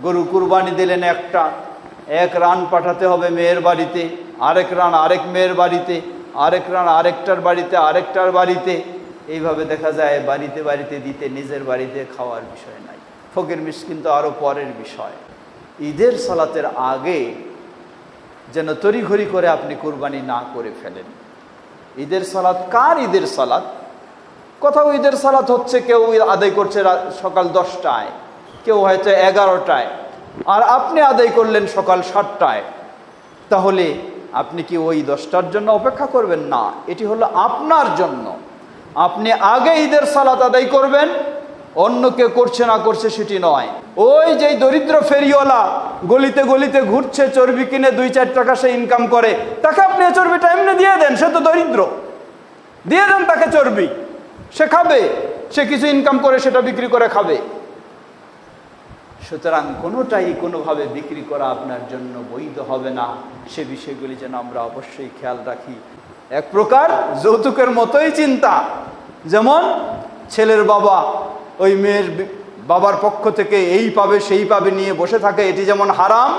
গরু কুরবানি দিলেন একটা, এক রান পাঠাতে হবে মেয়ের বাড়িতে, আরেক রান আরেক মেয়ের বাড়িতে, আরেক রান আরেকটার বাড়িতে, আরেকটার বাড়িতে। এইভাবে দেখা যায় বাড়িতে বাড়িতে দিতে, নিজের বাড়িতে খাওয়ার বিষয় নাই। ফকির মিসকিন তো আরও পরের বিষয়। ঈদের সালাতের আগে যেন তড়িঘড়ি করে আপনি কুরবানি না করে ফেলেন। ঈদের সালাত কার ঈদের সালাত? কোথাও ঈদের সালাত হচ্ছে, কেউ আদায় করছে সকাল 10টায়, কেউ হয়তো 11টায়, আর আপনি আদায় করলেন সকাল 7টায়। তাহলে আপনি কি ওই 10টার জন্য অপেক্ষা করবেন? না, এটি হলো আপনার জন্য। আপনি আগে ঈদের সালাত আদায় করবেন, অন্য কেউ করছে না করছে সেটি নয়। ওই যে দরিদ্র ফেরিওয়ালা গলিতে গলিতে ঘুরছে, চর্বি কিনে 2-4 টাকা সে ইনকাম করে, তাকে আপনি চর্বিটা এমনি দিয়ে দেন, সে তো দরিদ্র, দিয়ে দেন তাকে চর্বি, সে খাবে, সে কিছু ইনকাম করে সেটা বিক্রি করে খাবে। সুতরাং কোনোটাই কোনোভাবে বিক্রি করা আপনার জন্য বৈধ হবে না। সে বিষয়গুলি যেন আমরা অবশ্যই খেয়াল রাখি। এক প্রকার যৌতুকের মতোই চিন্তা। যেমন ছেলের বাবা ওই মেয়ের বাবার পক্ষ থেকে এই পাবে সেই পাবে নিয়ে বসে থাকে, এটি যেমন হারাম,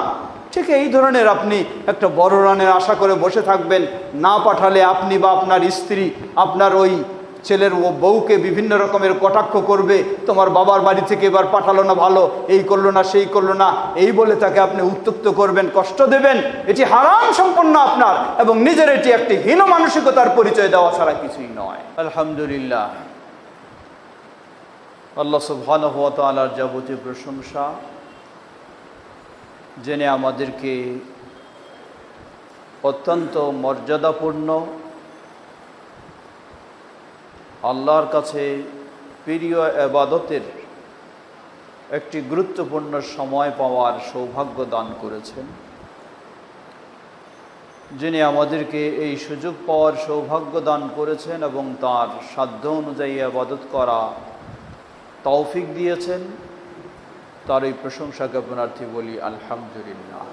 ঠিক এই ধরনের আপনি একটা বড় রানের আশা করে বসে থাকবেন। না পাঠালে আপনি বা আপনার স্ত্রী আপনার ওই ছেলের বউকে বিভিন্ন রকমের কটাক্ষ করবে, তোমার বাবার বাড়ি থেকে এবার পাঠালো না ভালো, এই করলো না সেই করলো না, এই বলে তাকে আপনি উত্ত্যক্ত করবেন, কষ্ট দেবেন। এটি হারাম সম্পন্ন আপনার, এবং নিজের এটি একটি হীন মানসিকতার পরিচয় দেওয়া ছাড়া কিছুই নয়। আলহামদুলিল্লাহ, আল্লাহ সুবহানাহু ওয়া তাআলার যাবতীয় প্রশংসা, যিনি আমাদেরকে অত্যন্ত মর্যাদাপূর্ণ, আল্লাহর কাছে প্রিয় ইবাদতের একটি গুরুত্বপূর্ণ সময় পাওয়ার সৌভাগ্য দান করেছেন, যিনি আমাদেরকে এই সুযোগ পাওয়ার সৌভাগ্য দান করেছেন এবং তার সাধ্য অনুযায়ী ইবাদত করা তৌফিক দিয়েছেন, তার এই প্রশংসা জ্ঞাপনার্থে বলি আলহামদুলিল্লাহ।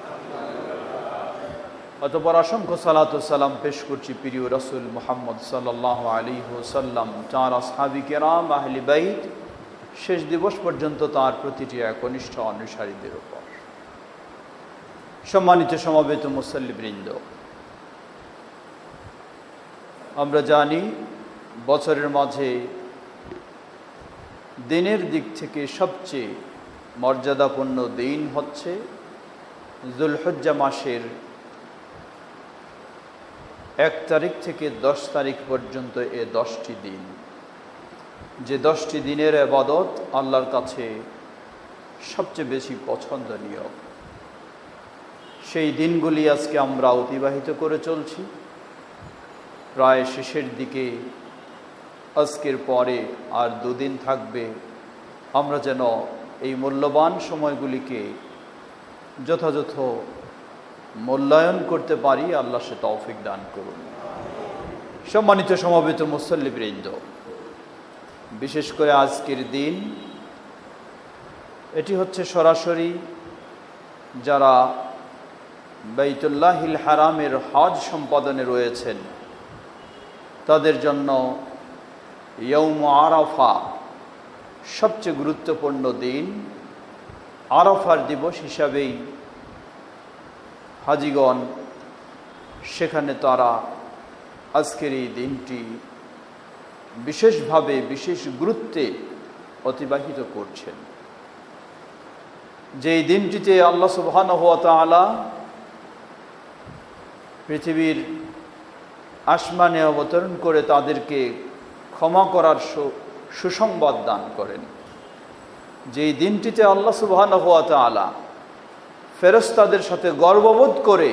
অতঃপর অসংখ্য সালাত ও সালাম পেশ করছি প্রিয় রাসূল মুহাম্মদ সাল্লাল্লাহু আলাইহি ওয়াসাল্লাম, তাঁর আসহাবী কেরাম, আহলে বাইত, শেষ দিবস পর্যন্ত তাঁর প্রতিটি একনিষ্ঠ অনুসারীদের উপর। সম্মানিত সমবেত মুসল্লিবৃন্দ, আমরা জানি বছরের মাঝে দিনের দিক থেকে সবচেয়ে মর্যাদাপূর্ণ দিন হচ্ছে যুলহজ্জা মাসের 1 তারিখ থেকে 10 তারিখ পর্যন্ত এ 10টি দিন, যে 10টি দিনের ইবাদত আল্লাহর কাছে সবচেয়ে বেশি পছন্দনীয়। সেই দিনগুলি আজকে আমরা অতিবাহিত করে চলছি। প্রায় শেষের দিকে, আজকের পরে আর 2 দিন থাকবে। আমরা যেন এই মূল্যবান সময়গুলিকে যথাযথ মূল্যায়ন করতে পারি, আল্লাহ সে তৌফিক দান করুন। সম্মানিত সমবেত মুসল্লিবৃন্দ, বিশেষ করে আজকের দিন, এটি হচ্ছে সরাসরি যারা বাইতুল্লাহিল হারামের হজ সম্পাদনে রয়েছেন তাদের জন্য ইয়াউম আরাফা সবচেয়ে গুরুত্বপূর্ণ দিন। আরাফার দিবস হিসাবেই হাজিগণ সেখানে তারা আজকের এই দিনটি বিশেষভাবে বিশেষ গুরুত্বে অতিবাহিত করছেন। যেই দিনটিতে আল্লাহ সুবহানাহু ওয়া তাআলা পৃথিবীর আসমানে অবতরণ করে তাদেরকে ক্ষমা করার সুসংবাদ দান করেন। যেই দিনটিতে আল্লাহ সুবহানাহু ওয়া তাআলা ফেরেশতাদের সাথে গর্ববোধ করে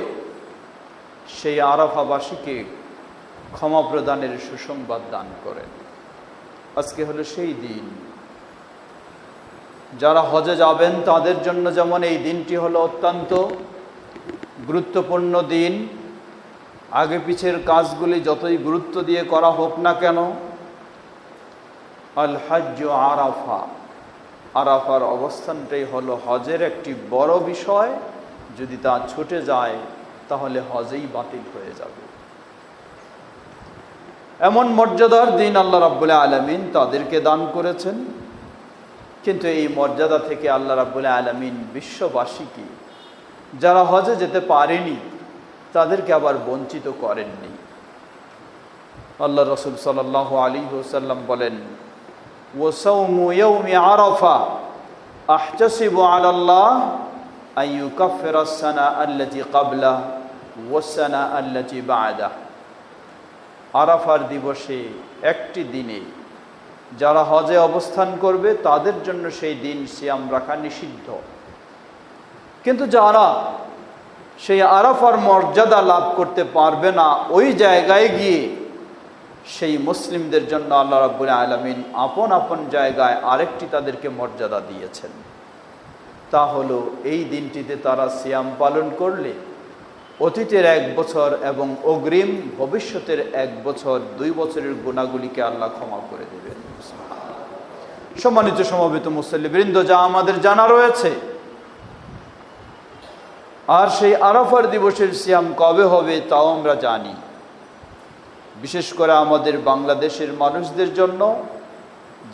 সেই আরাফাবাসীকে ক্ষমা প্রদানের সুসংবাদ দান করেন। আজকে হলো সেই দিন। যারা হজে যাবেন তাদের জন্য যেমন এই দিনটি হলো অত্যন্ত গুরুত্বপূর্ণ দিন। আগে পিছের কাজগুলি যতই গুরুত্ব দিয়ে করা হোক না কেন, আল হজ্জ আরাফা, আরাফার অবস্থানটাই হলো হজের একটি বড় বিষয়। যদি তা ছুটে যায় তাহলে হজেই বাতিল হয়ে যাবে। এমন মর্যাদার দিন আল্লাহ রাব্বুল আলামিন তাদেরকে দান করেছেন কিন্তু এই মর্যাদা থেকে আল্লাহ রাব্বুল আলামিন বিশ্ববাসীকে, যারা হজে যেতে পারেনি তাদেরকে আবার বঞ্চিত করেননি। আল্লাহ রাসূল সাল্লাল্লাহু আলাইহি ওয়াসাল্লাম বলেন, ওয়াসাউমু ইয়াউমি আরাফা আহতাসিবু আলাল্লাহ আন ইউকাফিরা আস-সানা আল্লাতী ক্বাবলা ওয়াস-সানা আল্লাতী বা'দা। আরাফার দিবসে একটি দিনে যারা হজে অবস্থান করবে তাদের জন্য সেই দিন সিয়াম রাখা নিষিদ্ধ। কিন্তু যারা সেই আরাফার মর্যাদা লাভ করতে পারবে না, ওই জায়গায় গিয়ে সেই মুসলিমদের জন্য আল্লাহ রাব্বুল আলামিন আপন আপন জায়গায় আরেকটি তাদেরকে মর্যাদা দিয়েছেন। তা হলো এই দিনটিতে তারা সিয়াম পালন করলে অতীতের 1 বছর এবং অগ্রিম ভবিষ্যতের 1 বছর 2 বছরের গুনাহগুলিকে আল্লাহ ক্ষমা করে দেবেন। সম্মানিত সমবেত মুসল্লিবৃন্দ, যা আমাদের জানা রয়েছে, আর সেই আরাফার দিবসের সিয়াম কবে হবে তাও আমরা জানি। বিশেষ করে আমাদের বাংলাদেশের মানুষদের জন্য,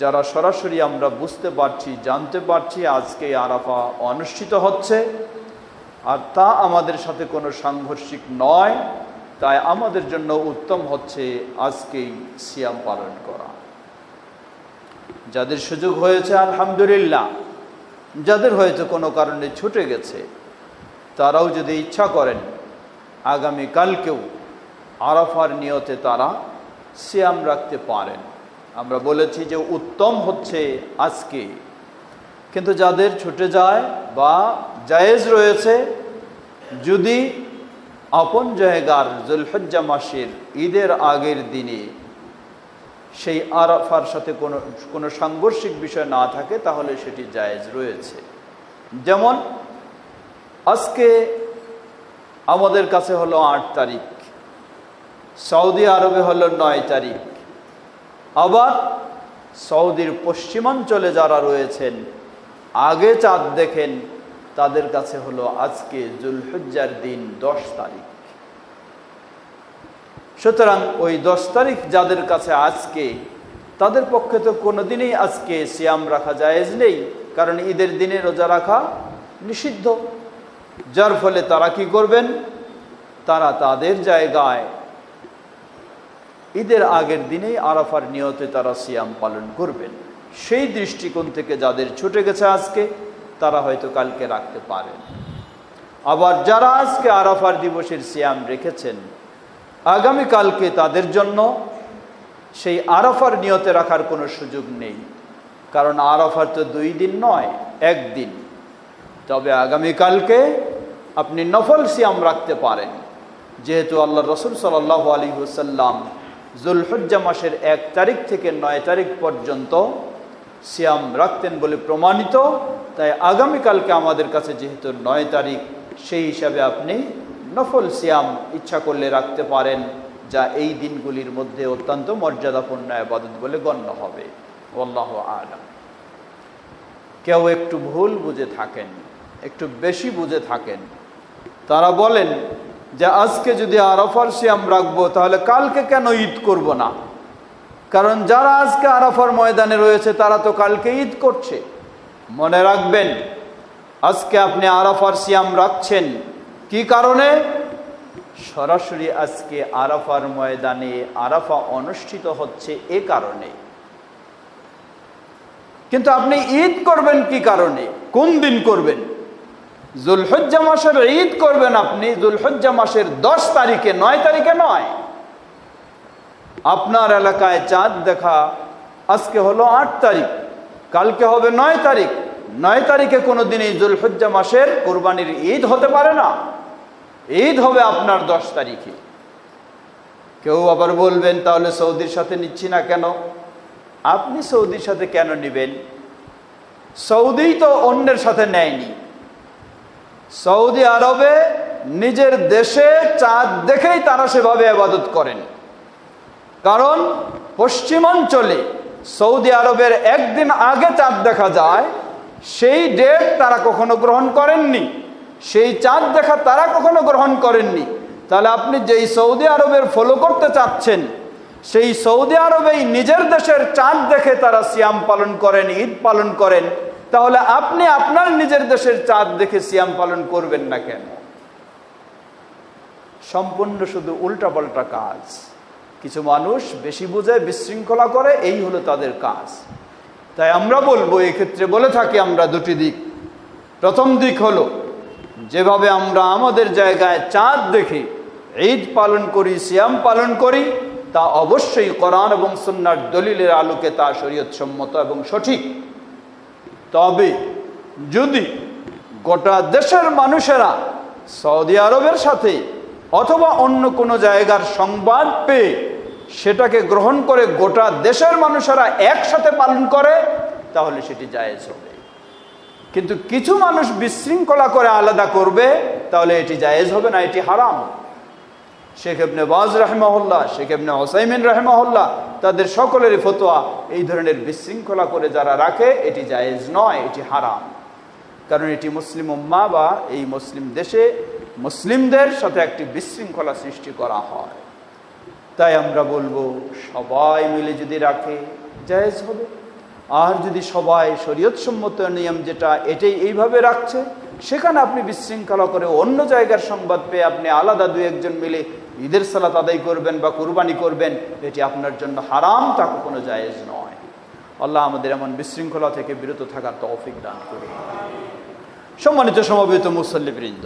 যারা সরাসরি আমরা বুঝতে পারছি, জানতে পারছি আজকে আরাফা অনুষ্ঠিত হচ্ছে, আর তা আমাদের সাথে কোনো সাংঘর্ষিক নয়, তাই আমাদের জন্য উত্তম হচ্ছে আজকেই সিয়াম পালন করা। যাদের সুযোগ হয়েছে আলহামদুলিল্লাহ, যাদের হয়তো কোনো কারণে ছুটে গেছে তারাও যদি ইচ্ছা করেন আগামীকালকেও আরাফার নিয়তে তারা সিয়াম রাখতে পারেন। আমরা বলেছি যে উত্তম হচ্ছে আজকে, কিন্তু যাদের ছুটে যায় বা জায়েজ রয়েছে, যদি আপন জায়গার যুলহজ্জা মাসের ঈদের আগের দিনে সেই আরাফার সাথে কোনো সাংঘর্ষিক বিষয় না থাকে তাহলে সেটি জায়েজ রয়েছে। যেমন আজকে আমাদের কাছে হলো 8 তারিখ, সৌদি আরবে হলো 9 তারিখ, আবার সৌদির পশ্চিমাঞ্চলে যারা রয়েছেন আগে চাঁদ দেখেন তাদের কাছে হলো আজকে যুলহজ্জার দিন 10 তারিখ। সুতরাং ওই 10 তারিখ যাদের কাছে আজকে, তাদের পক্ষে তো কোনোদিনই আজকে সিয়াম রাখা জায়েজ নেই, কারণ ঈদের দিনে রোজা রাখা নিষিদ্ধ। যার ফলে তারা কি করবেন? তারা তাদের জায়গায় ঈদের আগের দিনেই আরাফার নিয়তে তারা সিয়াম পালন করবেন। সেই দৃষ্টিকোণ থেকে যাদের ছুটে গেছে আজকে, তারা হয়তো কালকে রাখতে পারেন। আবার যারা আজকে আরাফার দিবসের সিয়াম রেখেছেন, আগামীকালকে তাদের জন্য সেই আরাফার নিয়তে রাখার কোনো সুযোগ নেই, কারণ আরাফার তো 2 দিন নয়, 1 দিন। তবে আগামীকালকে আপনি নফল সিয়াম রাখতে পারেন, যেহেতু আল্লাহ রাসূল সাল্লাল্লাহু আলাইহি ওয়াসাল্লাম যুলহজ্জা মাসের 1 তারিখ থেকে 9 তারিখ পর্যন্ত সিয়াম রাখতেন বলে প্রমাণিত। তাই আগামীকালকে আমাদের কাছে যেহেতু 9 তারিখ, সেই হিসাবে আপনি নফল সিয়াম ইচ্ছা করলে রাখতে পারেন, যা এই দিনগুলির মধ্যে অত্যন্ত মর্যাদাপূর্ণ ইবাদত বলে গণ্য হবে। আল্লাহু আ'লাম। কেউ একটু ভুল বুঝে থাকেন, একটু বেশি বুঝে থাকেন, তারা বলেন যে আজকে যদি আরাফার সিয়াম রাখবো তাহলে কালকে কেন ঈদ করব না? কারণ যারা আজকে আরাফার ময়দানে রয়েছে তারা তো কালকে ঈদ করছে। মনে রাখবেন, আজকে আপনি আরাফার সিয়াম রাখছেন কি কারণে? সরাসরি আজকে আরাফার ময়দানে আরাফা অনুষ্ঠিত হচ্ছে এ কারণে। কিন্তু আপনি ঈদ করবেন কি কারণে? কোন দিন করবেন? যুলহজ্জা মাসের ঈদ করবেন আপনি যুলহজ্জা মাসের 10 তারিখে, 9 তারিখে নয়। আপনার এলাকায় চাঁদ দেখা আজকে হলো 8 তারিখ, কালকে হবে 9 তারিখ। 9 তারিখে কোনো দিনই যুলহজ্জা মাসের কুরবানির ঈদ হতে পারে না। ঈদ হবে আপনার 10 তারিখে। কেউ আবার বলবেন তাহলে সৌদির সাথে নিচ্ছি না কেন? আপনি সৌদির সাথে কেন নেবেন? সৌদি তো অন্যের সাথে নেয়নি। সৌদি আরবে নিজের দেশে চাঁদ দেখেই তারা সেভাবে ইবাদত করেন, কারণ পশ্চিমাঞ্চলে সৌদি আরবের 1 দিন আগে চাঁদ দেখা যায়, সেই ডেট তারা কখনো গ্রহণ করেননি, সেই চাঁদ দেখা তারা কখনো গ্রহণ করেননি। তাহলে আপনি যেই সৌদি আরবের ফলো করতে চাচ্ছেন, সেই সৌদি আরবেই নিজের দেশের চাঁদ দেখে তারা সিয়াম পালন করেন, ঈদ পালন করেন, তাহলে আপনি আপনার নিজের দেশের চাঁদ দেখে সিয়াম পালন করবেন না কেন? সম্পূর্ণ শুধু উল্টাপাল্টা কাজ। কিছু মানুষ বেশি বুঝে বিশৃঙ্খলা করে, এই হলো তাদের কাজ। তাই আমরা বলবো, এক্ষেত্রে বলে থাকি আমরা দুটি দিক। প্রথম দিক হলো, যেভাবে আমরা আমাদের জায়গায় চাঁদ দেখি ঈদ পালন করি, সিয়াম পালন করি, তা অবশ্যই কোরআন এবং সুন্নাহর দলিলের আলোকে তা শরীয়তসম্মত এবং সঠিক। তবে যদি গোটা দেশের মানুষেরা সৌদি আরবের সাথে অথবা অন্য কোনো জায়গার সংবাদ পেয়ে সেটাকে গ্রহণ করে গোটা দেশের মানুষেরা একসাথে পালন করে, তাহলে সেটি জায়েজ হবে। কিন্তু কিছু মানুষ বিশৃঙ্খলা করে আলাদা করবে, তাহলে এটি জায়েজ হবে না, এটি হারাম। শেখ ইবনে বাজ রাহিমাহুল্লাহ, শেখ ইবনে উসাইমিন রাহিমাহুল্লাহ, তাদের সকলেরই ফতোয়া, এই ধরনের বিশৃঙ্খলা করে যারা রাখে এটি জায়েজ নয়, এটি হারাম। কারণ এটি মুসলিম উম্মাহ বা এই মুসলিম দেশে মুসলিমদের সাথে একটি বিশৃঙ্খলা সৃষ্টি করা হয়। তাই আমরা বলবো, সবাই মিলে যদি রাখে জায়েজ হবে। আর যদি সবাই শরীয়তসম্মত নিয়ম যেটা এটাই এইভাবে রাখছে, সেখানে আপনি বিশৃঙ্খলা করে অন্য জায়গার সংবাদ পেয়ে আপনি আলাদা দুই একজন মিলে ঈদের সালাত আদায় করবেন বা কুরবানি করবেন, এটি আপনার জন্য হারাম, তা কোনো জায়েজ নয়। আল্লাহ আমাদের এমন বিশৃঙ্খলা থেকে বিরত থাকার তৌফিক দান করুন। সম্মানিত সমবেত মুসল্লিবৃন্দ,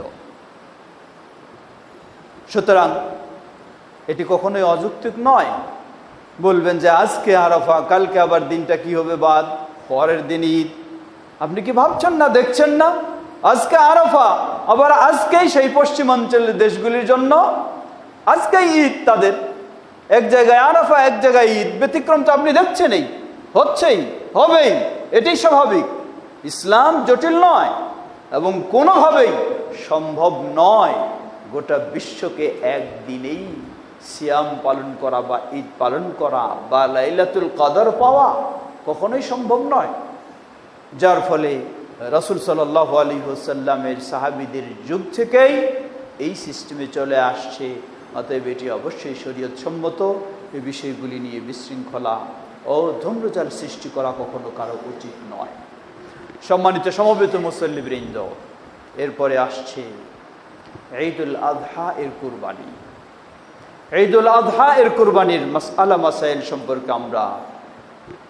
সুতরাং এটি কখনোই অযৌক্তিক নয়। বলবেন যে আজকে আরাফা, কালকে আবার দিনটা কি হবে বাদ, পরের দিন ঈদ। আপনি কি ভাবছেন না, দেখছেন না? আজকে আরাফা, আবার আজকেই সেই পশ্চিমাঞ্চলের দেশগুলির জন্য আজকেই ঈদ তাদের। এক জায়গায় আরাফা, এক জায়গায় ঈদ, ব্যতিক্রম তো আপনি দেখছেনই, হচ্ছেই, হবেই, এটাই স্বাভাবিক। ইসলাম জটিল নয় এবং কোনোভাবেই সম্ভব নয় গোটা বিশ্বকে একদিনেই সিয়াম পালন করা বা ঈদ পালন করা বা লাইলাতুল কদর পাওয়া, কখনোই সম্ভব নয়। যার ফলে রাসূল সাল্লাল্লাহু আলাইহি ওয়াসাল্লামের সাহাবীদের যুগ থেকেই এই সিস্টেমে চলে আসছে। অতএব এটি অবশ্যই শরীয়তসম্মত। এই বিষয়গুলি নিয়ে বিশৃঙ্খলা ও ধূম্রজাল সৃষ্টি করা কখনো কারো উচিত নয়। সম্মানিত সমবেত মুসল্লিবৃন্দ, এরপরে আসছে ঈদুল আযহা এর কুরবানি। ঈদুল আযহা এর কুরবানির মাসআলা মাসাইল সম্পর্কে আমরা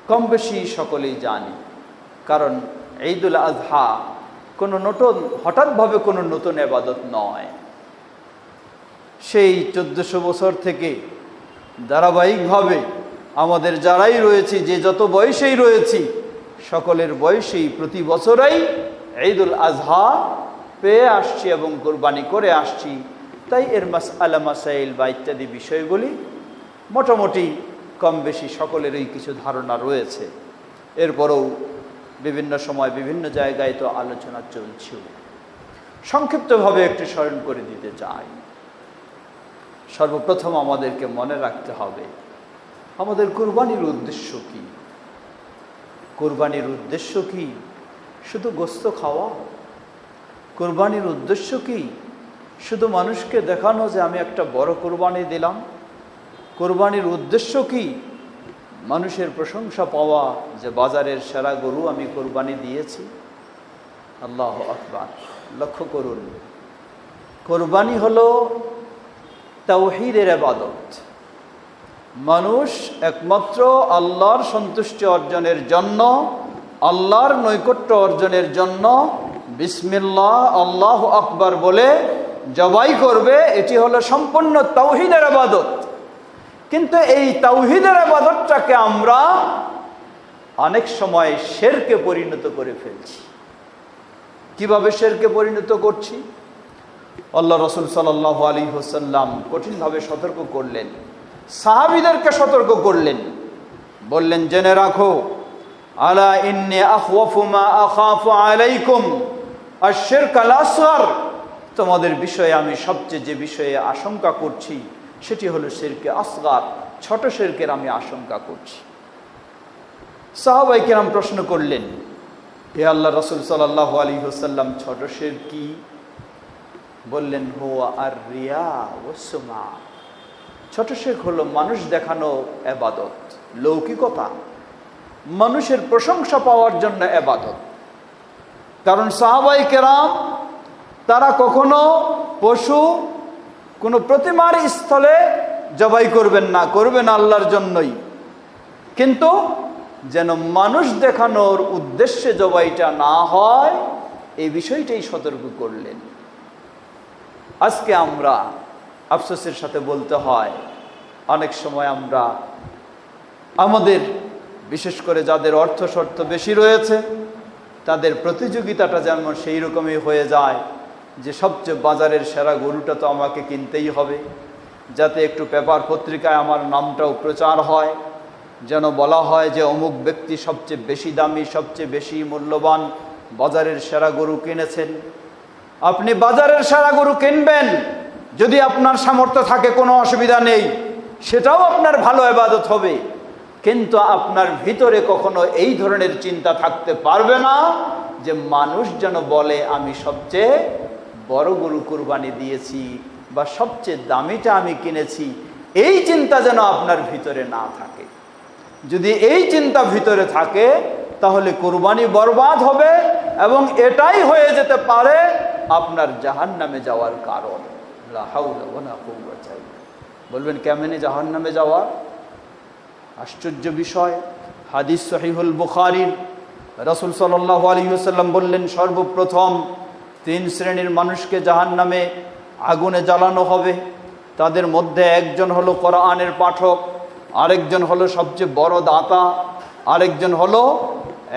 কম বেশি সকলেই জানি। কারণ ঈদুল আযহা কোনো নতুন, হঠাৎভাবে কোনো নতুন ইবাদত নয়। সেই 1400 বছর থেকে ধারাবাহিকভাবে আমাদের যারাই রয়েছি, যে যত বয়সেই রয়েছি, সকলের বয়সেই প্রতি বছরই ঈদুল আযহা পেয়ে আসছি এবং কুরবানি করে আসছি। তাই এর মাসআলা মাসাইল বা ইত্যাদি বিষয়গুলি মোটামুটি কম বেশি সকলেরই কিছু ধারণা রয়েছে। এরপরেও বিভিন্ন সময় বিভিন্ন জায়গায় তো আলোচনা চলছেও। সংক্ষিপ্তভাবে একটু স্মরণ করে দিতে চাই। সর্বপ্রথম আমাদেরকে মনে রাখতে হবে আমাদের কুরবানির উদ্দেশ্য কি। কুরবানির উদ্দেশ্য কি? শুধু গোশত খাওয়া? কুরবানির উদ্দেশ্য কি? শুধু মানুষকে দেখানো যে আমি একটা বড় কুরবানি দিলাম? কুরবানির উদ্দেশ্য কি? মানুষের প্রশংসা পাওয়া যে বাজারের সেরা গরু আমি কুরবানি দিয়েছি? আল্লাহু আকবার। লক্ষ্য করুন, কুরবানি হলো তাওহীদের ইবাদত। মানুষ একমাত্র আল্লাহর সন্তুষ্টি অর্জনের জন্য, আল্লাহর নৈকট্য অর্জনের জন্য বিসমিল্লাহ আল্লাহু আকবার বলে জবাই করবে। এটি হলো সম্পূর্ণ তাওহীদের ইবাদত। কিন্তু এই তাওহীদের ইবাদতটাকে আমরা অনেক সময় শিরকে পরিণত করে ফেলছি। কিভাবে শিরকে পরিণত করছি? আল্লাহ রাসূল সাল্লাল্লাহু আলাইহি ওয়াসাল্লাম কঠিনভাবে সতর্ক করলেন, সাহাবীদেরকে সতর্ক করলেন, বললেন জেনে রাখো, আলা ইন্নী আখওয়াফু মা আখাফু আলাইকুম আশ-শিরকাল আসগর। তোমাদের বিষয়ে আমি সবচেয়ে যে বিষয়ে আশঙ্কা করছি সেটি হলো শিরকে আসগর, ছোট শিরকের আমি আশঙ্কা করছি। সাহাবায়ে কেরাম প্রশ্ন করলেন, হে আল্লাহ রাসূল সাল্লাল্লাহু আলাইহি ওয়াসাল্লাম, ছোট শিরক কি? বললেন হুয়া আর রিয়া ওয়াস সুমআ। ছোট শিরক হলো মানুষ দেখানো ইবাদত, লৌকিকতা, মানুষের প্রশংসা পাওয়ার জন্য ইবাদত। কারণ সাহাবায়ে কেরাম তারা কখনো পশু কোনো প্রতিমার স্থলে জবাই করবেন না, করবেন আল্লাহর জন্যই, কিন্তু যেন মানুষ দেখানোর উদ্দেশ্যে জবাইটা না হয় এই বিষয়টাই সতর্ক করলেন। আজকে আমরা আফসোসের সাথে বলতে হয়, অনেক সময় আমরা আমাদের বিশেষ করে যাদের অর্থ শর্ত বেশি রয়েছে তাদের প্রতিযোগিতাটা যেমন সেই রকমই হয়ে যায় যে সবচেয়ে বাজারের সেরা গরুটা তো আমাকে কিনতেই হবে, যাতে একটু পেপার পত্রিকায় আমার নামটাও প্রচার হয়, যেন বলা হয় যে অমুক ব্যক্তি সবচেয়ে বেশি দামি, সবচেয়ে বেশি মূল্যবান বাজারের সেরা গরু কিনেছেন। আপনি বাজারের সেরা গরু কিনবেন, যদি আপনার সামর্থ্য থাকে কোনো অসুবিধা নেই, সেটাও আপনার ভালো ইবাদত হবে, কিন্তু আপনার ভিতরে কখনো এই ধরনের চিন্তা থাকতে পারবে না যে মানুষ যেন বলে আমি সবচেয়ে বড় গরু কুরবানি দিয়েছি বা সবচেয়ে দামিটা আমি কিনেছি। এই চিন্তা যেন আপনার ভিতরে না থাকে। যদি এই চিন্তা ভিতরে থাকে তাহলে কুরবানি বরবাদ হবে এবং এটাই হয়ে যেতে পারে আপনার জাহান্নামে যাওয়ার কারণ। লা হাওলা ওয়ালা কুওয়াতা ইল্লা বিল্লাহ। বলবেন কেমনে জাহান্নামে যাওয়া? আশ্চর্য বিষয়, হাদিস সহিহুল বুখারীর রাসূল সাল্লাল্লাহু আলাইহি ওয়াসাল্লাম বললেন সর্বপ্রথম 3 শ্রেণীর মানুষকে জাহান্নামে আগুনে জ্বালানো হবে। তাদের মধ্যে একজন হলো কোরআনের পাঠক, আরেকজন হলো সবচেয়ে বড় দাতা, আরেকজন হলো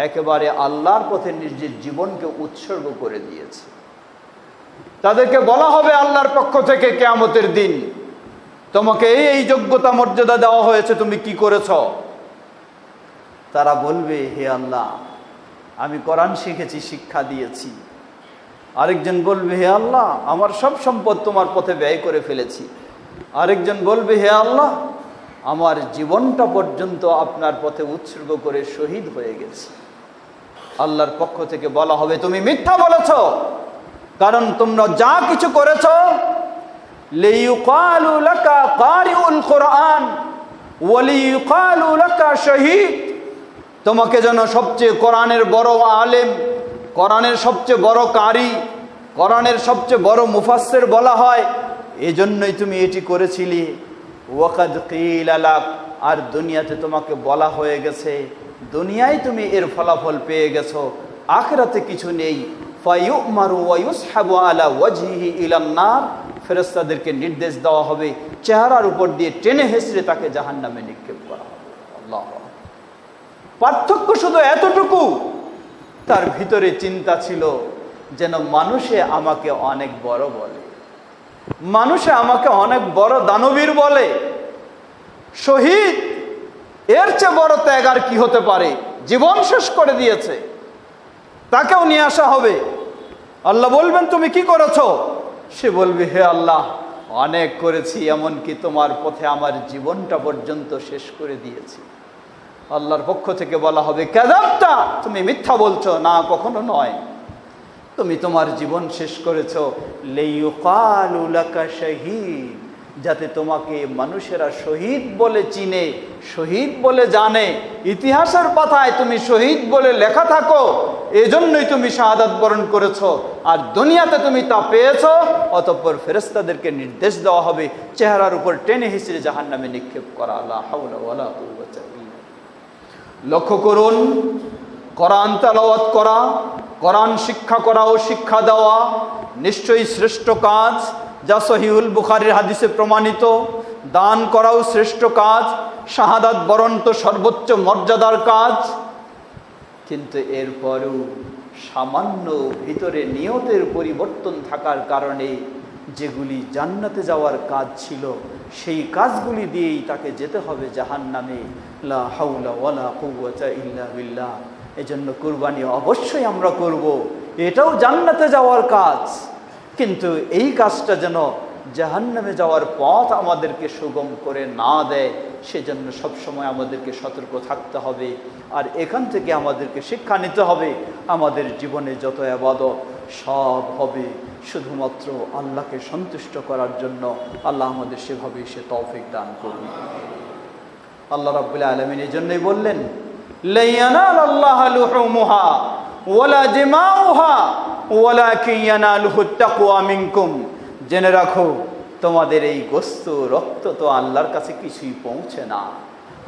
একেবারে আল্লাহর পথে নিজের জীবনকে উৎসর্গ করে দিয়েছে। তাদেরকে বলা হবে আল্লাহর পক্ষ থেকে কিয়ামতের দিন, তোমাকে এই যোগ্যতা মর্যাদা দেওয়া হয়েছে, তুমি কি করেছ? তারা বলবে হে আল্লাহ আমি কোরআন শিখেছি, শিক্ষা দিয়েছি। আরেকজন বলবে হে আল্লাহ আমার সব সম্পদ তোমার পথে ব্যয় করে ফেলেছি। আরেকজন বলবে হে আল্লাহ আমার জীবনটা পর্যন্ত আপনার পথে উৎসর্গ করে শহীদ হয়ে গেছি। আল্লাহর পক্ষ থেকে বলা হবে তুমি মিথ্যা বলেছ, কারণ তোমরা যা কিছু করেছ লিইয়ুকালু লাকা কারিউল কুরআন ওয়া লিইয়ুকালু লাকা শহীদ, তোমাকে যেন সবচেয়ে কোরআনের বড় আলেম, কোরআনের সবচেয়ে বড় কারি, কোরআনের সবচেয়ে বড় মুফাসসির বলা হয়, এজন্যই তুমি এটি করেছিলে। ওয়াকাদ কিলা লাক, আর দুনিয়াতে তোমাকে বলা হয়ে গেছে, দুনিয়ায় তুমি এর ফলাফল পেয়ে গেছো, আখিরাতে কিছু নেই। ফায়ুমারু ওয়া ইউসহাবু আলা ওয়াজহিহি ইলান নার, ফেরেশতাদেরকে নির্দেশ দেওয়া হবে চেহারার উপর দিয়ে টেনে হেঁচড়ে তাকে জাহান্নামে নিক্ষেপ করা হবে। আল্লাহ, পার্থক্য শুধু এতটুকু, তার ভিতরে চিন্তা ছিল যেন মানুষে আমাকে অনেক বড় বলে, মানুষে আমাকে অনেক বড় দানবীর বলে, শহীদ, এর চেয়ে বড় ত্যাগ আর কি হতে পারে, জীবন শেষ করে দিয়েছে, তাকেও নিয়ে আসা হবে। আল্লাহ বলবেন তুমি কি করেছো? সে বলবে হে আল্লাহ অনেক করেছি, এমনকি তোমার পথে আমার জীবনটা পর্যন্ত শেষ করে দিয়েছি। আল্লাহর পক্ষ থেকে বলা হবে কাযাবতা, তুমি মিথ্যা বলছো। না, কখনো নয়, তুমি তোমার জীবন শেষ করেছো লিইয়ুকালু লাকা শহীদ, যাতে তোমাকে মানুষেরা শহীদ বলে চিনে, শহীদ বলে জানে, ইতিহাসের পাতায় তুমি শহীদ বলে লেখা থাকো, এজন্যই তুমি শাহাদাত বরণ করেছো, আর দুনিয়াতে তুমি তা পেয়েছো। অতঃপর ফেরেশতাদেরকে নির্দেশ দেওয়া হবে চেহারার উপর টেনে হিঁচড়ে জাহান্নামে নিক্ষেপ করা। লা হাওলা ওয়ালা কুওয়াতা ইল্লা বিল্লাহ। লক্ষ্য করুন, কোরআন তেলাওয়াত করা, কোরআন শিক্ষা করা ও শিক্ষা দেওয়া নিশ্চয়ই শ্রেষ্ঠ কাজ, যা সহিহুল বুখারীর হাদিসে প্রমাণিত। দান করাও শ্রেষ্ঠ কাজ, শাহাদাত বরণ তো সর্বোচ্চ মর্যাদার কাজ। কিন্তু এরপরেও সামান্য ভিতরে নিয়তের পরিবর্তন থাকার কারণে যেগুলি জান্নাতে যাওয়ার কাজ ছিল সেই কাজগুলি দিয়েই তাকে যেতে হবে জাহান্নামে। লা হাওলা ওয়ালা কুওয়াতা ইল্লা বিল্লাহ। এজন্য কুরবানি অবশ্যই আমরা করব, এটাও জান্নাতে যাওয়ার কাজ, কিন্তু এই কাজটা যেন জাহান্নামে যাওয়ার পথ আমাদেরকে সুগম করে না দেয়, সেজন্য সবসময় আমাদেরকে সতর্ক থাকতে হবে। আর এখান থেকে আমাদেরকে শিক্ষা নিতে হবে, আমাদের জীবনে যত ইবাদত সব হবে শুধুমাত্র আল্লাহকে সন্তুষ্ট করার জন্য। আল্লাহ আমাদের সেভাবেই সে তৌফিক দান করুন। আল্লাহ রাব্বুল আলামিন এই জন্যই বললেন, লা ইয়ানালাল্লাহু লুহুমুহা ওয়ালা দিমাউহা ওয়ালাকিন ইয়ানালুহুত তাকওয়া মিনকুম। জেনে রাখো, তোমাদের এই গোস্ত রক্ত তো আল্লাহর কাছে কিছুই পৌঁছে না।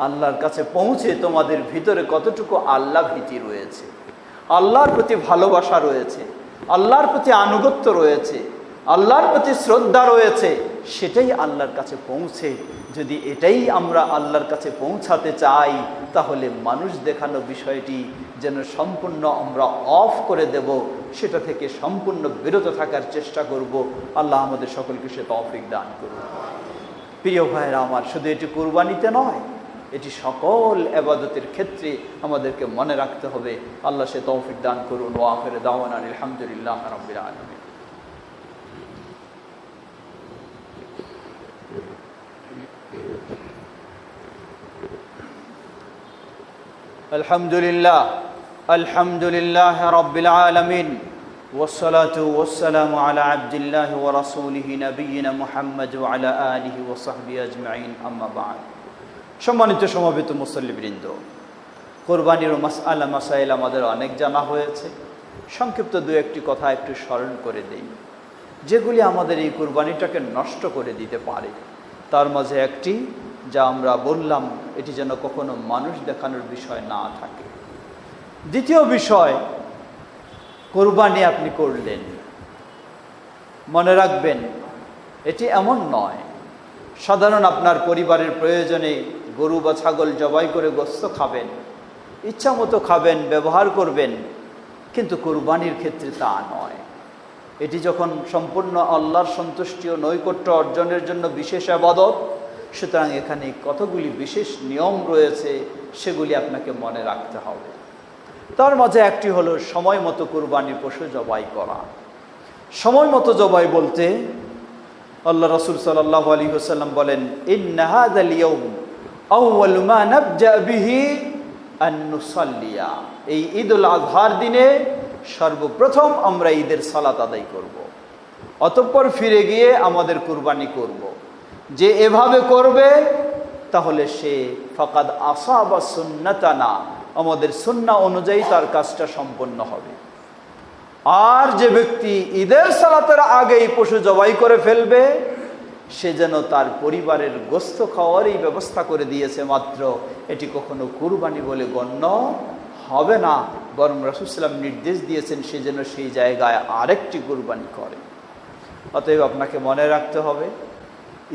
আল্লাহর কাছে পৌঁছে তোমাদের ভিতরে কতটুকু আল্লাহ ভীতি রয়েছে, আল্লাহর প্রতি ভালোবাসা রয়েছে, আল্লাহর প্রতি আনুগত্য রয়েছে, আল্লাহর প্রতি শ্রদ্ধা রয়েছে, সেটাই আল্লাহর কাছে পৌঁছে। যদি এটাই আমরা আল্লাহর কাছে পৌঁছাতে চাই, তাহলে মানুষ দেখানো বিষয়টি যেন সম্পূর্ণ আমরা অফ করে দেব, সেটা থেকে সম্পূর্ণ বিরত থাকার চেষ্টা করব। আল্লাহ আমাদের সকলকে সে তৌফিক দান করুন। প্রিয় ভাইয়েরা আমার, শুধু এটি কুরবানিতে নয়, এটি সকল ইবাদতের ক্ষেত্রে আমাদেরকে মনে রাখতে হবে। আল্লাহ সে তৌফিক দান করুন। ওয়া আখিরু দাওয়ানা আলহামদুলিল্লাহি রাব্বিল আলামিন। আলহামদুলিল্লাহ আলহামদুলিল্লাহ রাব্বিল আলামিন والصلاة والسلام على عبد الله ورسوله نبينا محمد وعلى آله وصحبه أجمعين أما بعد। সম্মানিত সমবেত মুসল্লিবৃন্দ, কোরবানির মাসআলা মাসাইল আমাদের অনেক জানা হয়েছে। সংক্ষিপ্ত দু একটি কথা একটু স্মরণ করে দেই, যেগুলি আমাদের এই কোরবানিটাকে নষ্ট করে দিতে পারে। তার মাঝে একটি, যা আমরা বললাম, এটি যেন কখনো মানুষ দেখানোর বিষয় না থাকে। দ্বিতীয় বিষয়, কোরবানি আপনি করলেন, মনে রাখবেন এটি এমন নয় সাধারণ আপনার পরিবারের প্রয়োজনে গরু বা ছাগল জবাই করে গোশত খাবেন, ইচ্ছা মতো খাবেন, ব্যবহার করবেন, কিন্তু কোরবানির ক্ষেত্রে তা নয়। এটি যখন সম্পূর্ণ আল্লাহর সন্তুষ্টি ও নৈকট্য অর্জনের জন্য বিশেষ ইবাদত, সুতরাং এখানে কতগুলি বিশেষ নিয়ম রয়েছে, সেগুলি আপনাকে মনে রাখতে হবে। তার মাঝে একটি হলো সময় মতো কুরবানির পশু জবাই করা। সময় মতো জবাই বলতে আল্লাহ রাসূল সাল্লাল্লাহু আলাইহি ওয়াসাল্লাম বলেন, ইন্না হাযাল ইয়াউম আউয়ালু মা নাবজা বিহি আন নুসাল্লিয়া। এই ঈদুল আযহার দিনে সর্বপ্রথম আমরা ঈদের সালাত আদায় করব, অতঃপর ফিরে গিয়ে আমাদের কুরবানি করব। যে এভাবে করবে তাহলে সে ফাকাদ আসাবা সুন্নাতানা, আমাদের সুন্নাহ অনুযায়ী তার কাজটা সম্পন্ন হবে। আর যে ব্যক্তি ঈদের সালাতের আগেই পশু জবাই করে ফেলবে, সে যেন তার পরিবারের গোশত খাওয়ারই ব্যবস্থা করে দিয়েছে মাত্র, এটি কখনো কুরবানি বলে গণ্য হবে না। বরং রাসূল সাল্লাল্লাহু আলাইহি ওয়াসাল্লাম নির্দেশ দিয়েছেন সে যেন সেই জায়গায় আরেকটি কুরবানি করে। অতএব আপনাকে মনে রাখতে হবে,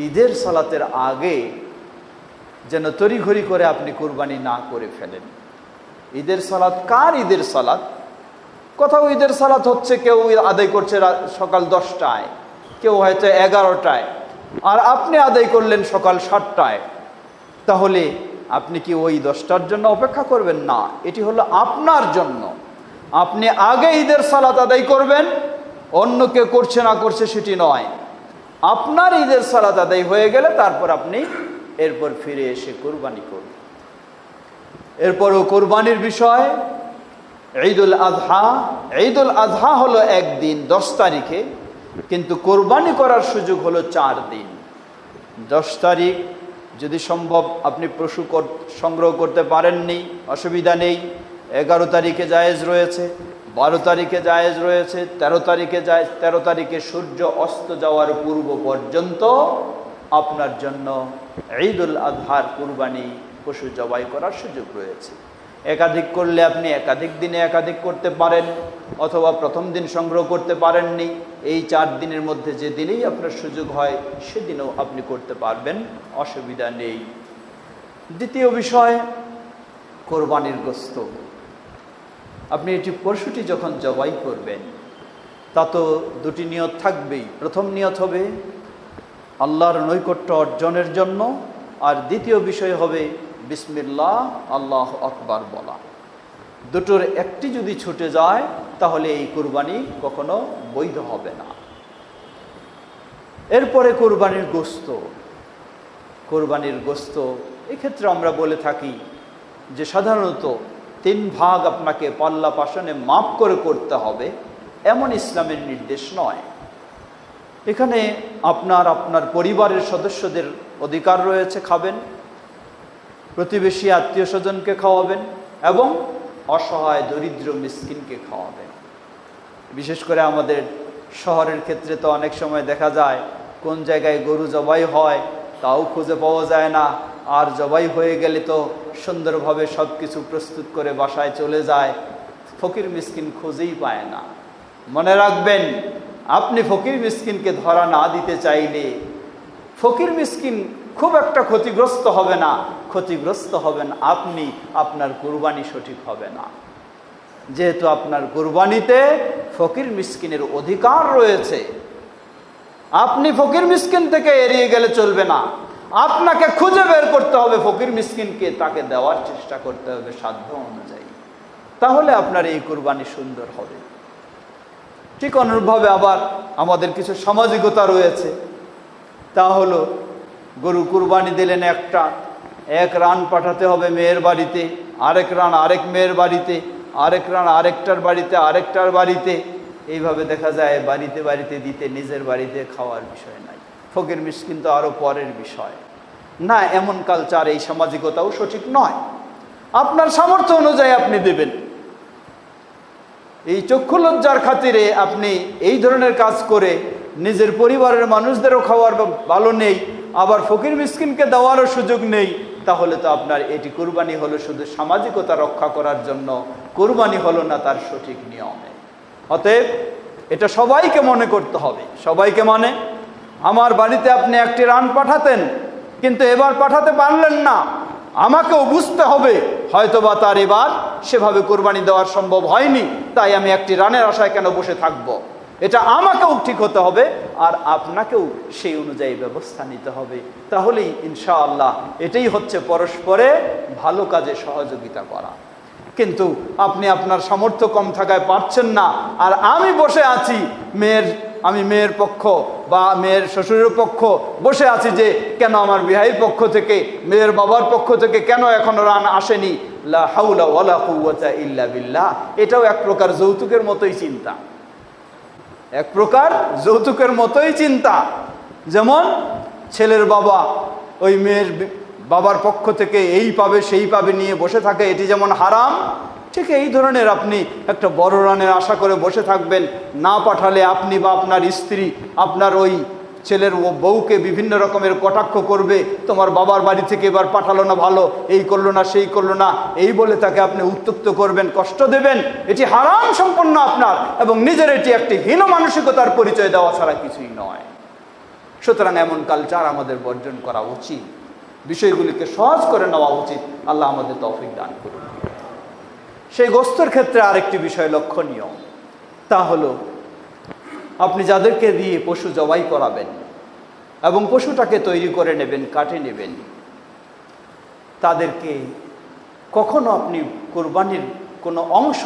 ঈদের সালাতের আগে যেন তড়িঘড়ি করে আপনি কুরবানি না করে ফেলেন। ঈদের সালাত কার ঈদের সালাত? কোথাও ঈদের সালাত হচ্ছে, কেউ আদায় করছে সকাল 10টায়, কেউ হয়তো 11টায়, আর আপনি আদায় করলেন সকাল 7টায়। তাহলে আপনি কি ওই 10টার জন্য অপেক্ষা করবেন? না, এটি হলো আপনার জন্য। আপনি আগে ঈদের সালাত আদায় করবেন, অন্য কেউ করছে না করছে সেটি নয়। আপনার ঈদের সালাত আদায় হয়ে গেলে তারপর আপনি এরপর ফিরে এসে কুরবানি করবেন। এরপরও কোরবানির বিষয় ঈদুল আযহা। ঈদুল আযহা হলো একদিন 10 তারিখে, কিন্তু কোরবানি করার সুযোগ হলো 4 দিন। 10 তারিখ যদি সম্ভব আপনি পশু সংগ্রহ করতে পারেননি, অসুবিধা নেই। 11 তারিখে জায়েজ রয়েছে, 12 তারিখে জায়েজ রয়েছে, 13 তারিখে জায়েজ। 13 তারিখে সূর্য অস্ত যাওয়ার পূর্ব পর্যন্ত আপনার জন্য ঈদুল আযহার কুরবানি পশু জবাই করার সুযোগ রয়েছে। একাধিক করলে আপনি একাধিক দিনে একাধিক করতে পারেন, অথবা প্রথম দিন সংগ্রহ করতে পারেননি, এই 4 দিনের মধ্যে যে দিনেই আপনার সুযোগ হয় সেদিনও আপনি করতে পারবেন, অসুবিধা নেই। দ্বিতীয় বিষয়, কোরবানির গোশত। আপনি এটি পশুটি যখন জবাই করবেন, তা তো দুটি নিয়ত থাকবেই। প্রথম নিয়ত হবে আল্লাহর নৈকট্য অর্জনের জন্য, আর দ্বিতীয় বিষয় হবে বিসমিল্লাহ আল্লাহু আকবার বলা। দুটোর একটি যদি ছুটে যায় তাহলে এই কুরবানি কখনো বৈধ হবে না। এরপরে কুরবানির গোশত। কুরবানির গোশত এক্ষেত্রে আমরা বলে থাকি যে সাধারণত 3 ভাগ আপনাকে পাল্লা পাশনে মাপ করে করতে হবে। এমন ইসলামের নির্দেশ নয়। এখানে আপনার পরিবারের সদস্যদের অধিকার রয়েছে, খাবেন, প্রতিবেশী আত্মীয় স্বজনকে খাওয়াবেন এবং অসহায় দরিদ্র মিসকিনকে খাওয়াবেন। বিশেষ করে আমাদের শহরের ক্ষেত্রে তো অনেক সময় দেখা যায় কোন জায়গায় গরু জবাই হয় তাও খুঁজে পাওয়া যায় না, আর জবাই হয়ে গেলে তো সুন্দরভাবে সব কিছু প্রস্তুত করে বাসায় চলে যায়, ফকির মিসকিন খুঁজেই পায় না। মনে রাখবেন, আপনি ফকির মিসকিনকে ধরা না দিতে চাইলে ফকির মিসকিন খুব একটা ক্ষতিগ্রস্ত হবে না, ক্ষতিগ্রস্ত হবেন আপনি, আপনার কুরবানি সঠিক হবে না। যেহেতু আপনার কুরবানিতে ফকির মিসকিনের অধিকার রয়েছে, আপনি ফকির মিসকিন থেকে এড়িয়ে গেলে চলবে না, আপনাকে খুঁজে বের করতে হবে ফকির মিসকিনকে, তাকে দেওয়ার চেষ্টা করতে হবে সাধ্য অনুযায়ী, তাহলে আপনার এই কুরবানি সুন্দর হবে। ঠিক অনুরূপভাবে আবার আমাদের কিছু সামাজিকতা রয়েছে, তা হলো গরু কুরবানি দিলেন একটা, এক রান পাঠাতে হবে মেয়ের বাড়িতে, আরেক রান আরেক মেয়ের বাড়িতে, আরেক রান আরেকটার বাড়িতে, আরেকটার বাড়িতে, এইভাবে দেখা যায় বাড়িতে বাড়িতে দিতে, নিজের বাড়িতে খাওয়ার বিষয় নাই। ফকির মিসকিন তো আরও পরের বিষয় না, এমন কালচার, এই সামাজিকতাও সঠিক নয়। আপনার সামর্থ্য অনুযায়ী আপনি দেবেন। এই চক্ষু লজ্জার খাতিরে আপনি এই ধরনের কাজ করে নিজের পরিবারের মানুষদেরও খাওয়ার ভালো নেই, আবার ফকির মিসকিনকে দেওয়ারও সুযোগ নেই, তাহলে তো আপনার এটি কুরবানি হলো শুধু সামাজিকতা রক্ষা করার জন্য, কুরবানি হলো না তার সঠিক নিয়মে। অতএব এটা সবাইকে মনে করতে হবে। সবাইকে মানে, আমার বাড়িতে আপনি একটি রান পাঠাতেন কিন্তু এবার পাঠাতে পারলেন না, আমাকেও বুঝতে হবে হয়তোবা তার এবার সেভাবে কুরবানি দেওয়া সম্ভব হয়নি, তাই আমি একটি রানের আশায় কেন বসে থাকব। এটা আমাকেও ঠিক হতে হবে আর আপনাকেও সেই অনুযায়ী ব্যবস্থা নিতে হবে। তাহলেই ইনশাআল্লাহ এটাই হচ্ছে পরস্পরে ভালো কাজে সহযোগিতা করা। কিন্তু আপনি আপনার সামর্থ্য কম থাকায় পারছেন না, আর আমি বসে আছি, আমি মেয়ের পক্ষ বা মেয়ের শ্বশুরের পক্ষ বসে আছি যে কেন আমার বিহাইর পক্ষ থেকে, মেয়ের বাবার পক্ষ থেকে কেন এখনো রান আসেনি, লা হাওলা ওয়ালা কুওয়াতা ইল্লা বিল্লাহ। এটাও এক প্রকার যৌতুকের মতোই চিন্তা, এক প্রকার যৌতুকের মতোই চিন্তা। যেমন ছেলের বাবা ওই মেয়ের বাবার পক্ষ থেকে এই পাবে সেই পাবে নিয়ে বসে থাকে, এটি যেমন হারাম, ঠিক এই ধরনের আপনি একটা বড় রানের আশা করে বসে থাকবেন, না পাঠালে আপনি বা আপনার স্ত্রী আপনার ওই ছেলের বউকে বিভিন্ন রকমের কটাক্ষ করবে, তোমার বাবার বাড়ি থেকে এবার পাঠালো না ভালো, এই করলো না সেই করলো না, এই বলে তাকে আপনি উত্ত্যক্ত করবেন, কষ্ট দেবেন। এটি হারাম সম্পন্ন আপনার, এবং নিজের এটি একটি হীন মানসিকতার পরিচয় দেওয়া ছাড়া কিছুই নয়। সুতরাং এমন কালচার আমাদের বর্জন করা উচিত, বিষয়গুলিকে সহজ করে নেওয়া উচিত। আল্লাহ আমাদের তৌফিক দান করুন। সেই গোস্তের ক্ষেত্রে আরেকটি বিষয় লক্ষণীয়, তা হলো আপনি যাদেরকে দিয়ে পশু জবাই করাবেন এবং পশুটাকে তৈরি করে নেবেন, কাটে নেবেন, তাদেরকে কখনো আপনি কোরবানির কোনো অংশ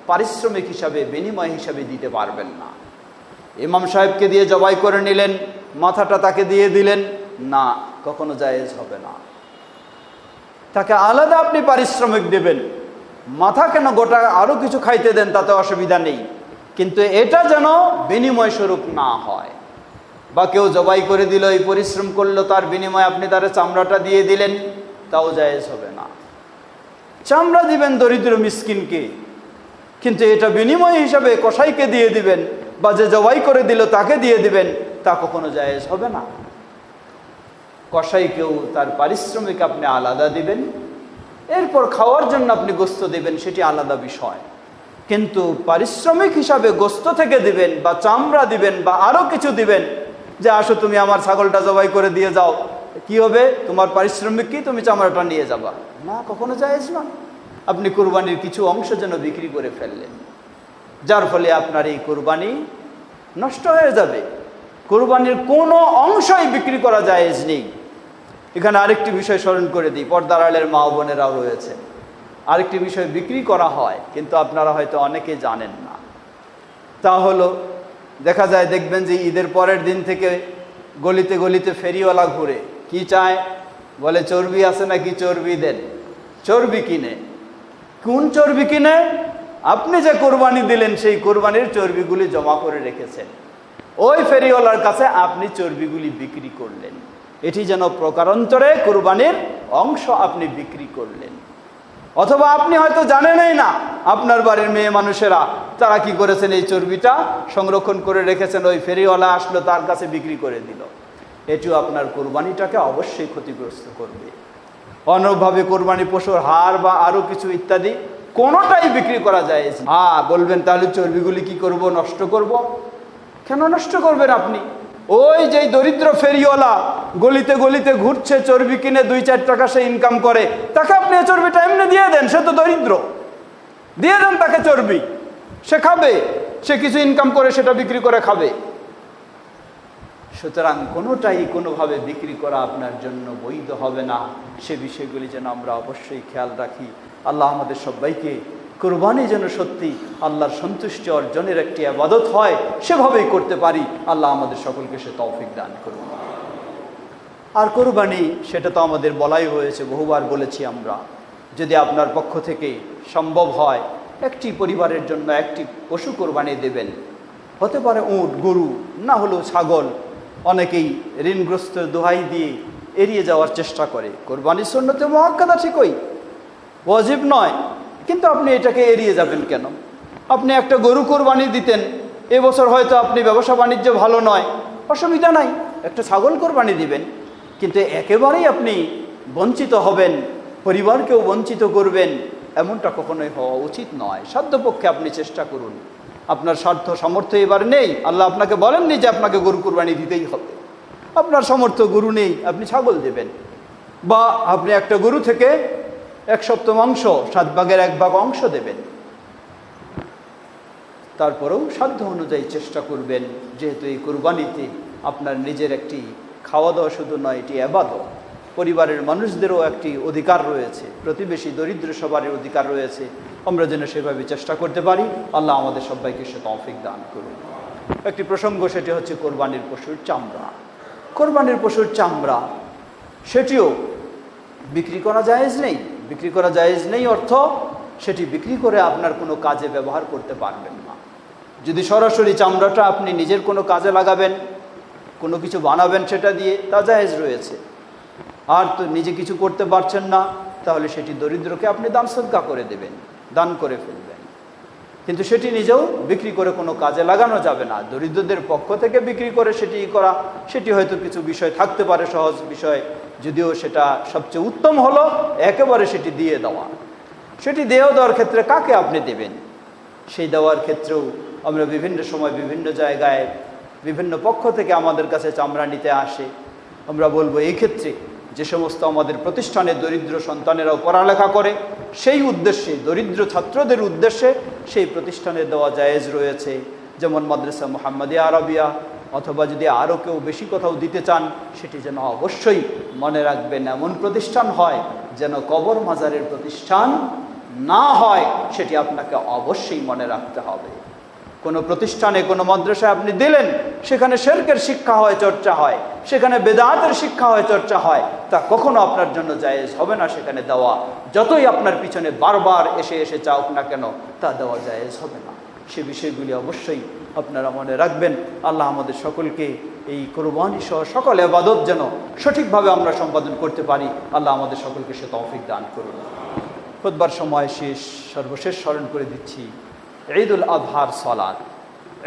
পারিশ্রমিক হিসাবে, বিনিময় হিসাবে দিতে পারবেন না। ইমাম সাহেবকে দিয়ে জবাই করে নিলেন, মাথাটা তাকে দিয়ে দিলেন, না, কখনো জায়েজ হবে না। তাকে আলাদা আপনি পারিশ্রমিক দেবেন, মাথা কেন গোটা আরও কিছু খাইতে দেন, তাতে অসুবিধা নেই, কিন্তু এটা যেন বিনিময় স্বরূপ না হয়। বা কেউ জবাই করে দিল, এই পরিশ্রম করলো, তার বিনিময়ে আপনি তার চামড়াটা দিয়ে দিলেন, তাও জায়েজ হবে না। চামড়া দিবেন দরিদ্র মিসকিনকে, কিন্তু এটা বিনিময় হিসাবে কসাইকে দিয়ে দিবেন বা যে জবাই করে দিল তাকে দিয়ে দিবেন, তা কখনো জায়েজ হবে না। কসাইকেও তার পারিশ্রমিক আপনি আলাদা দিবেন, এরপর খাওয়ার জন্য আপনি গোস্ত দিবেন, সেটি আলাদা বিষয়। কিন্তু পারিশ্রমিক হিসাবে গোস্ত থেকে দিবেন বা চামড়া দিবেন বা আরও কিছু দিবেন, যে আসো তুমি আমার ছাগলটা জবাই করে দিয়ে যাও, কি হবে, তোমার পারিশ্রমিক কি, তুমি চামড়াটা নিয়ে যাবা, না, কখনো জায়েজ না। আপনি কুরবানির কিছু অংশ যেন বিক্রি করে ফেললেন, যার ফলে আপনার এই কুরবানি নষ্ট হয়ে যাবে। কুরবানির কোনো অংশই বিক্রি করা জায়েজ নেই। এখানে আরেকটি বিষয় স্মরণ করে দিই, পর্দার আড়ালের মা বোনেরাও রয়েছে। আরেকটি বিষয় বিক্রি করা হয়, কিন্তু আপনারা হয়তো অনেকে জানেন না, তা হলো দেখা যায়, দেখবেন যে ঈদের পরের দিন থেকে গলিতে গলিতে ফেরিওয়ালা ঘুরে, কি চায়, বলে চর্বি আছে নাকি চর্বি দেন, চর্বি কিনে। কোন চর্বি কিনে? আপনি যে কোরবানি দিলেন সেই কোরবানির চর্বিগুলি জমা করে রেখেছেন, ওই ফেরিওয়ালার কাছে আপনি চর্বিগুলি বিক্রি করলেন। এটি যেন প্রকারান্তরে কোরবানির অংশ আপনি বিক্রি করলেন। অথবা আপনি হয়তো জানেনই না, আপনার বাড়ির মেয়ে মানুষেরা তারা কি করেছেন, এই চর্বিটা সংরক্ষণ করে রেখেছেন, ওই ফেরিওয়ালা আসলো তার কাছে বিক্রি করে দিল। এটিও আপনার কোরবানিটাকে অবশ্যই ক্ষতিগ্রস্ত করবে। অনুরূপভাবে কোরবানি পশুর হাড় বা আরো কিছু ইত্যাদি কোনোটাই বিক্রি করা যায়। বলবেন তাহলে চর্বিগুলি কি করব, নষ্ট করব? কেন নষ্ট করবেন আপনি? ওই যে দরিদ্র ফেরিওয়ালা গলিতে গলিতে ঘুরছে, চর্বি কিনে 2-4 টাকা সে ইনকাম করে, তাকে আপনি এই চর্বিটা এমনি দিয়ে দেন। সে তো দরিদ্র, দিয়ে দেন তাকে চর্বি, সে খাবে, সে কিছু ইনকাম করে সেটা বিক্রি করে খাবে। সুতরাং কোনোটাই কোনোভাবে বিক্রি করা আপনার জন্য বৈধ হবে না। সে বিষয়গুলি যেন আমরা অবশ্যই খেয়াল রাখি। আল্লাহ আমাদের সবাইকে কোরবানি যেন সত্যি আল্লাহর সন্তুষ্টি অর্জনের একটি ইবাদত হয়, সেভাবেই করতে পারি। আল্লাহ আমাদের সকলকে সে তৌফিক দান করুন। আর কোরবানি সেটা তো আমাদের বলাই হয়েছে, বহুবার বলেছি আমরা, যদি আপনার পক্ষ থেকে সম্ভব হয় একটি পরিবারের জন্য একটি পশু কোরবানি দেবেন। হতে পারে উট, গরু, না হলেও ছাগল। অনেকেই ঋণগ্রস্ত দোহাই দিয়ে এড়িয়ে যাওয়ার চেষ্টা করে। কোরবানির সুন্নতে মুআক্কাদা ঠিকই, ওয়াজিব নয়, কিন্তু আপনি এটাকে এড়িয়ে যাবেন কেন? আপনি একটা গরু কোরবানি দিতেন, এবছর হয়তো আপনি ব্যবসা বাণিজ্য ভালো নয়, অসুবিধা নাই, একটা ছাগল কোরবানি দিবেন। কিন্তু একেবারেই আপনি বঞ্চিত হবেন, পরিবারকেও বঞ্চিত করবেন, এমনটা কখনোই হওয়া উচিত নয়। সাধ্যপক্ষে আপনি চেষ্টা করুন। আপনার স্বার্থ সামর্থ্য এবার নেই, আল্লাহ আপনাকে বলেননি যে আপনাকে গরু কোরবানি দিতেই হবে। আপনার সামর্থ্য গরু নেই, আপনি ছাগল দেবেন, বা আপনি একটা গরু থেকে 1/7 অংশ, 7 ভাগের 1 ভাগ অংশ দেবেন। তারপরেও সাধ্য অনুযায়ী চেষ্টা করবেন, যেহেতু এই কোরবানিতে আপনার নিজের একটি খাওয়া দাওয়া শুধু নয়, এটি ইবাদত। পরিবারের মানুষদেরও একটি অধিকার রয়েছে, প্রতিবেশী দরিদ্র সবারই অধিকার রয়েছে। আমরা যেন সেভাবে চেষ্টা করতে পারি। আল্লাহ আমাদের সবাইকে সে তৌফিক দান করুন। একটি প্রসঙ্গ, সেটি হচ্ছে কোরবানির পশুর চামড়া। কোরবানির পশুর চামড়া সেটিও বিক্রি করা জায়েজ নেই। বিক্রি করা জায়েজ নেই অর্থ সেটি বিক্রি করে আপনার কোনো কাজে ব্যবহার করতে পারবেন না। যদি সরাসরি চামড়াটা আপনি নিজের কোনো কাজে লাগাবেন, কোনো কিছু বানাবেন সেটা দিয়ে, তা জায়েজ রয়েছে। আর তো নিজে কিছু করতে পারছেন না, তাহলে সেটি দরিদ্রকে আপনি দান সদকা করে দেবেন, দান করে ফেলবেন। কিন্তু সেটি নিজেও বিক্রি করে কোনো কাজে লাগানো যাবে না। দরিদ্রদের পক্ষ থেকে বিক্রি করে সেটি করা, সেটি হয়তো কিছু বিষয় থাকতে পারে, সহজ বিষয়, যদিও সেটা সবচেয়ে উত্তম হলো একেবারে সেটি দিয়ে দেওয়া। সেটি দেওয়া দেওয়ার ক্ষেত্রে কাকে আপনি দেবেন, সেই দেওয়ার ক্ষেত্রেও আমরা বিভিন্ন সময় বিভিন্ন জায়গায় বিভিন্ন পক্ষ থেকে আমাদের কাছে চামড়া নিতে আসে। আমরা বলবো এই ক্ষেত্রে যে সমস্ত আমাদের প্রতিষ্ঠানে দরিদ্র সন্তানেরাও পড়ালেখা করে, সেই উদ্দেশ্যে, দরিদ্র ছাত্রদের উদ্দেশ্যে সেই প্রতিষ্ঠানে দেওয়া জায়েজ রয়েছে। যেমন মাদ্রাসা মুহাম্মাদিয়া আরাবিয়া, অথবা যদি আরও কেউ বেশি কোথাও দিতে চান, সেটি যেন অবশ্যই মনে রাখবেন এমন প্রতিষ্ঠান হয় যেন কবর মাজারের প্রতিষ্ঠান না হয়, সেটি আপনাকে অবশ্যই মনে রাখতে হবে। কোনো প্রতিষ্ঠানে, কোনো মাদ্রাসায় আপনি দিলেন, সেখানে শিরকের শিক্ষা হয়, চর্চা হয়, সেখানে বেদাতের শিক্ষা হয়, চর্চা হয়, তা কখনো আপনার জন্য জায়েজ হবে না সেখানে দেওয়া। যতই আপনার পিছনে বারবার এসে এসে চাওক না কেন, তা দেওয়া জায়েজ হবে না। সে বিষয়গুলি অবশ্যই আপনারা মনে রাখবেন। আল্লাহ আমাদের সকলকে এই কোরবানি সহ সকল ইবাদত যেন সঠিকভাবে আমরা সম্পাদন করতে পারি। আল্লাহ আমাদের সকলকে সে তৌফিক দান করুন। খুতবার সময় সর্বশেষ স্মরণ করে দিচ্ছি ঈদুল আজহার সালাত।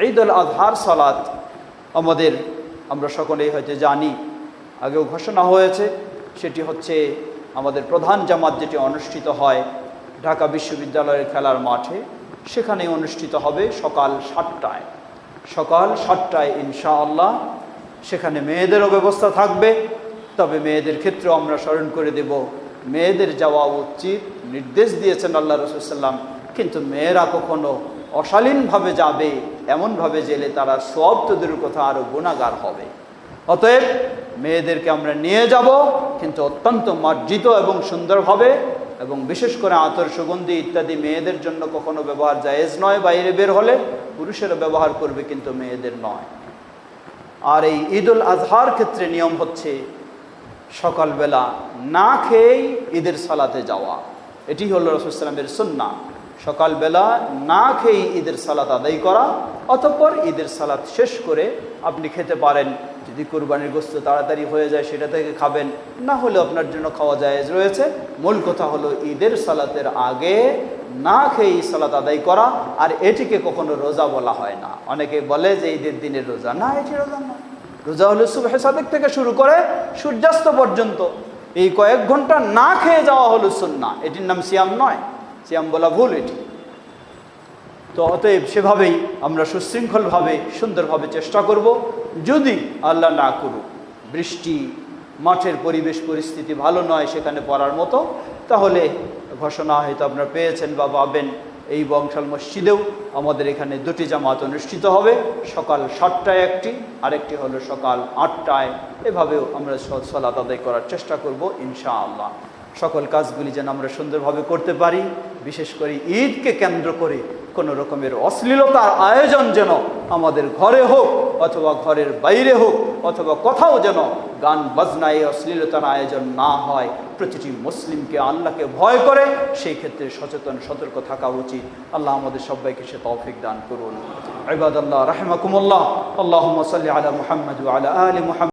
ঈদুল আজহার সালাত আমরা সকলেই হয়তো জানি, আগেও ঘোষণা হয়েছে। সেটি হচ্ছে আমাদের প্রধান জামাত যেটি অনুষ্ঠিত হয় ঢাকা বিশ্ববিদ্যালয়ের খেলার মাঠে, সেখানে অনুষ্ঠিত হবে সকাল 7টায়। সকাল 7টায় ইনশাআল্লাহ। সেখানে মেয়েদেরও ব্যবস্থা থাকবে, তবে মেয়েদের ক্ষেত্রেও আমরা স্মরণ করে দেব, মেয়েদের যাওয়া উচিত, নির্দেশ দিয়েছেন আল্লাহ রাসূল সাল্লাম। কিন্তু মেয়েরা কখনো অশালীনভাবে যাবে, এমনভাবে গেলে তারা সওয়াব তো দূরের কথা আরও গুনাহগার হবে। অতএব মেয়েদেরকে আমরা নিয়ে যাব, কিন্তু অত্যন্ত মার্জিত এবং সুন্দরভাবে, এবং বিশেষ করে আতর, সুগন্ধি ইত্যাদি মেয়েদের জন্য কখনো ব্যবহার জায়েজ নয়। বাইরে বের হলে পুরুষেরা ব্যবহার করবে, কিন্তু মেয়েদের নয়। আর এই ঈদুল আজহার ক্ষেত্রে নিয়ম হচ্ছে সকালবেলা না খেয়েই ঈদের সালাতে যাওয়া। এটি হলো রাসূল সাল্লাল্লাহু আলাইহি ওয়াসাল্লামের সুন্নাহ। সকালবেলা না খেয়ে ঈদের সালাত আদায় করা, অতঃপর ঈদের সালাত শেষ করে আপনি খেতে পারেন। যদি কুরবানির গোশত তাড়াতাড়ি হয়ে যায় সেটা থেকে খাবেন, না হলে আপনার জন্য খাওয়া জায়েজ রয়েছে। মূল কথা হলো ঈদের সালাতের আগে না খেয়ে সালাত আদায় করা, আর এটিকে কখনো রোজা বলা হয় না। অনেকে বলে যে ঈদের দিনের রোজা, না, এটি রোজা না। রোজা হলো সুবহে সাদেক থেকে শুরু করে সূর্যাস্ত পর্যন্ত এই কয়েক ঘন্টা না খেয়ে যাওয়া হলো সুন্নাহ। এটির নাম সিয়াম নয়, সিয়াম বলা ভুল এটি। তো অতএব সেভাবেই আমরা সুশৃঙ্খলভাবে সুন্দরভাবে চেষ্টা করব। যদি আল্লাহ না করুক বৃষ্টি, মাঠের পরিবেশ পরিস্থিতি ভালো নয় সেখানে পড়ার মতো, তাহলে ঘোষণা হয়তো আপনারা পেয়েছেন বা পাবেন, এই বংশাল মসজিদেও আমাদের এখানে দুটি জামাত অনুষ্ঠিত হবে, সকাল 7টায় একটি, আরেকটি হলো সকাল 8টায়। এভাবেও আমরা সালাত আদায় করার চেষ্টা করব ইনশাআল্লাহ। সকল কাজগুলি যেন আমরা সুন্দরভাবে করতে পারি। বিশেষ করে ঈদকে কেন্দ্র করে কোনো রকমের অশ্লীলতার আয়োজন যেন আমাদের ঘরে হোক অথবা ঘরের বাইরে হোক অথবা কোথাও যেন গান বাজনায় অশ্লীলতার আয়োজন না হয়। প্রতিটি মুসলিমকে আল্লাহকে ভয় করে সেই ক্ষেত্রে সচেতন সতর্ক থাকা উচিত। আল্লাহ আমাদের সবাইকে সে তৌফিক দান করুন। ইবাদাল্লাহ রাহিমাকুমুল্লাহ, আল্লাহুম্মা সাল্লি আলা মুহাম্মাদ ওয়া আলা আলি মুহাম্মাদ।